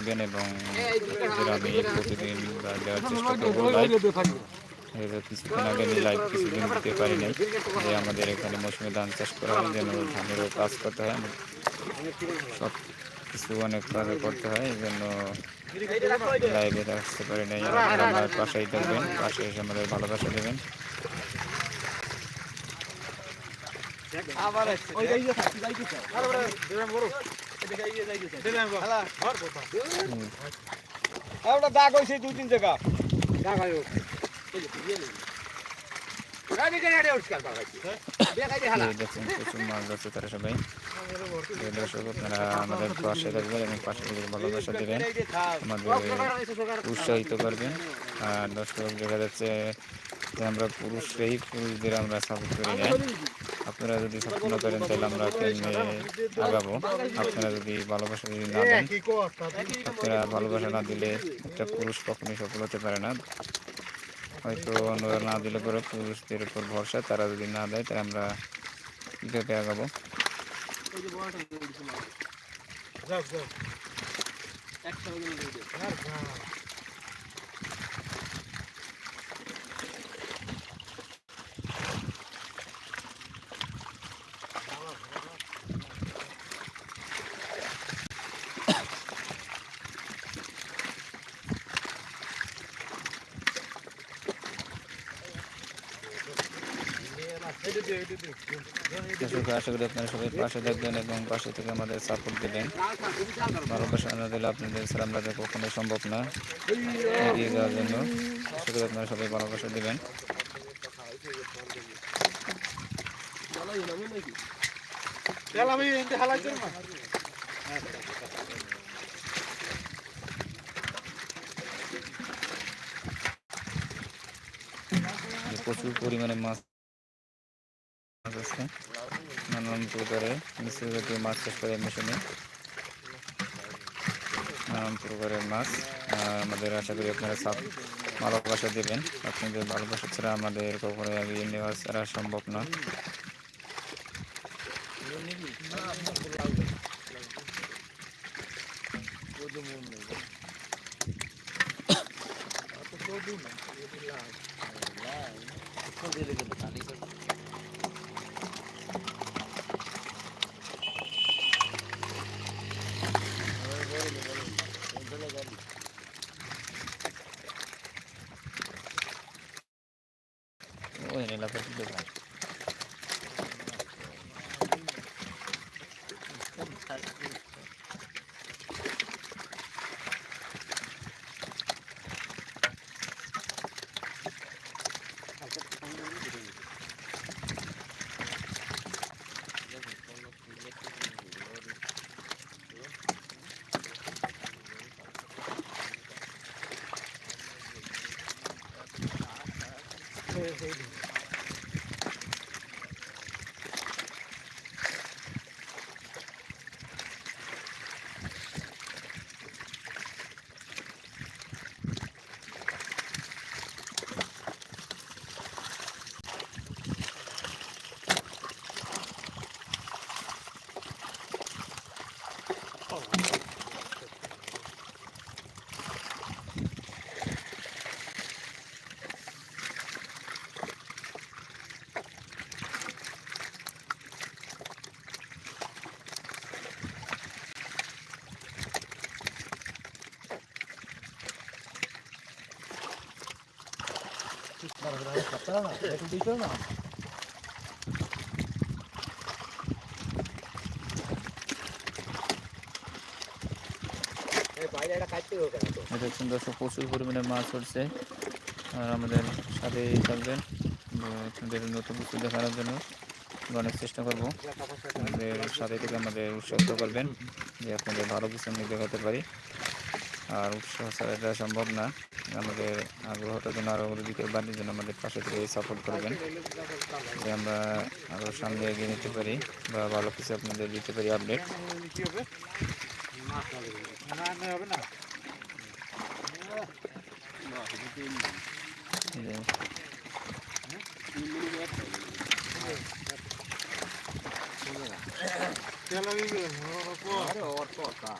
দিবেন এবং আমি প্রতিদিন দেওয়ার চেষ্টা করবো লাইভ। কিছুদিন আগে আমি লাইভ কিছুদিন দিতে পারি নাই, যে আমাদের এখানে মৌসুমী ধান চাষ করা হয়, যেন ধানেরও কাজ করতে হয়, সব কিছু অনেক কাজ করতে হয়, এই জন্য লাইভে আসতে পারি নাই। আমার পাশেই দেখবেন, পাশে এসে আমাদের ভালোবাসা দেবেন। দাগ হয়েছে 2-3 জায়গা দেখছেন প্রচুর মাছ ধরছে তারা সবাই। দর্শক আপনারা আমাদের পাশে থাকবেন এবং পাশে থেকে ভালোবাসা দেবেন, আমাদের উৎসাহিত করবেন। আর দর্শক দেখা যাচ্ছে যে আমরা পুরুষদের আমরা সাপোর্ট করি না। আপনারা যদি সাপোর্ট না করেন তাহলে আমরা কেমনে আগাবো? আপনারা যদি ভালোবাসা যদি না দেন, আপনারা ভালোবাসা না দিলে একটা পুরুষ কখনোই সফল হতে পারে না। হয়তো অন্যরা না দিলে পরে পুরুষদের উপর ভরসা, তারা যদি না দেয় তাহলে আমরা কীভাবে আগাবো? আশা করি আপনারা সবাই পাশে থাকবেন এবং পাশে থেকে আমাদের সাপোর্ট দেবেন। ভালোবাসা না দিলে আপনাদের ছাড়া আমাদের কখনোই সম্ভব না এগিয়ে যাওয়ার জন্য। আশা করি আপনারা সবাই ভালোবাসা দেবেন। প্রচুর পরিমাণে মাছ আছে, নানান প্রকারের মিশ্র জাতীয় মাছ চাষ করে মেশিনে, নানান প্রকারের মাছ। আমাদের আশা করি আপনারা ভালোবাসা দেবেন। আপনাদের ভালোবাসা ছাড়া আমাদের কখনোই এগিয়ে নেওয়া ছাড়া সম্ভব না। ওই এলাকার দোকান দেখছেন দর্শক, প্রচুর পরিমাণে মাছ পড়ছে। আর আমাদের সাথে থাকবেন, আপনাদের নতুন কিছু দেখানোর জন্য অনেক চেষ্টা করবো। আমাদের সাথে থেকে আমাদের উৎসাহিত করবেন, যে আপনাদের ভালো কিছু আমি দেখাতে পারি। আর উৎসাহ ছাড়া এটা সম্ভব না। আমাদের আগ্রহটা যেন আরও দিকে বাড়ির জন্য আমাদের পাশে থেকে সাপোর্ট করবেন, যে আমরা আরও সামনে এগিয়ে নিতে পারি বা ভালো কিছু আপনাদের দিতে পারি আপডেট। তেলা বিবে ওর কথা